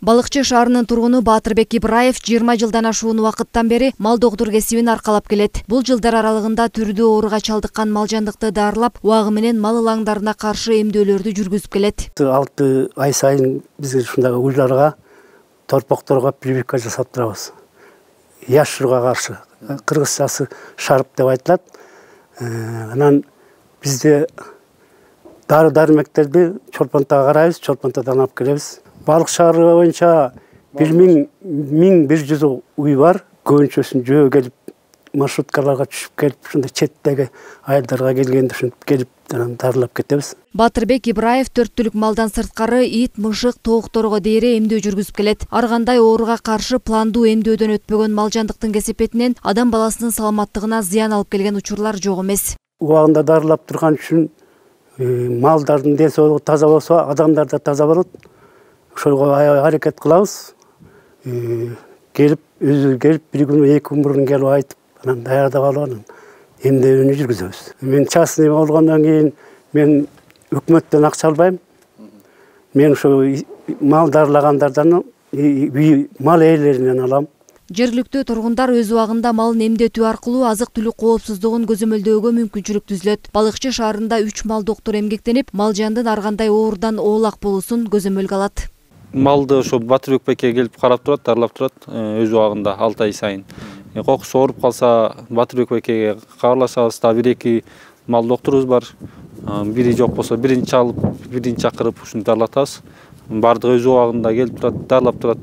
Балыкчы шаарынын тургуну Батырбек Ибраев 20 жылдан ашуун убакыттан бери мал доктур кесибин аркалап келет. Бул жылдар аралыгында түрдүү ооруга чалдыккан малжандыкты дарылап, убагы менен мал ылаңдарына каршы эмдөөлөрдү жүргүзүп келет. 6 ай сайын биз ушундай уйларга, торпокторго прививка жасап турабыз. Яшырга каршы. Кыргызчасы шарп деп айтылат. Анан бизде дары-дармектерди Чолпонтага карайбыз, Чолпонтадан алып келебиз. Балык шаары боюнча 1100 уй бар. Көбүнчөсүн жөө келип, маршруткаларга түшүп келип, ушундай четтеги айылдарга келгенде ушинтип келип, дарылап кетебиз. Батырбек Ибраев 4 түлүк малдан сырткары ит, мышык, тоокторго дейре эмдөө жүргүзүп келет. Ар кандай ооруга каршы пландуу эмдөөдөн өтпөгөн малжандыктын кесепетинен адам баласынын саламаттыгына зыян алып келген учурлар жок эмес. Убагында дарылап турган үчүн малдардын ден соолугу таза болсо, адамдар да таза болот. Ошого аракет кылабыз. Өзү келип, bir күн, 2 күн мурун келип айтып, анан даярдап алып анан эмдөөөнү жүргүзөбүз. Мен частный болгондон кийин мен өкмөттөн акча албайм. Мен ошо мал дарылагандардан мал ээлеринен алам. Жергиликтүү тургундар өз убагында малын эмдетүү аркылуу азык-түлүк коопсуздугун көзөмөлдөөгө мүмкүнчүлүк түзүлөт. Балыкчы шаарында 3 мал доктор эмгектенип, малжандын ар кандай оорудан оолак болуусун көзөмөлгө алат. Малды ошо Батырбек байке келип карап турат, дарылап турат өз убагында 6 ай сайын. Кокусу ооруп калса, Батырбек байкеге кабарлашабыз. Да 1-2 мал докторубуз бар. Бири жок болсо, биринчи алып, биринчи чакырып ушуну дарылатабыз. Бардыгы өз убагында келип турат, дарылап турат.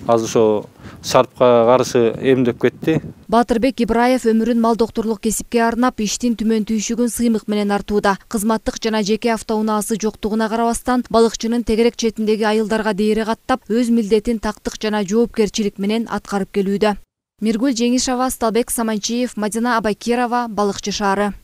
Азыр ошо шарпка каршы эмдеп кетти. Батырбек Ибраев өмүрүн мал докторлук кесипке арнап, иштин түмөн түйшүгүн сыймык менен артууда. Кызматтык жана жеке автоунаасы жоктугуна карабастан, балыкчынын тегерек четиндеги айылдарга дейре каттап, өз милдетин тактык жана жоопкерчилик менен аткарып келүүдө. Миргүл Жеңишова, Сталбек Саманчиев, Мадина Абайкирова, Балыкчы шаары.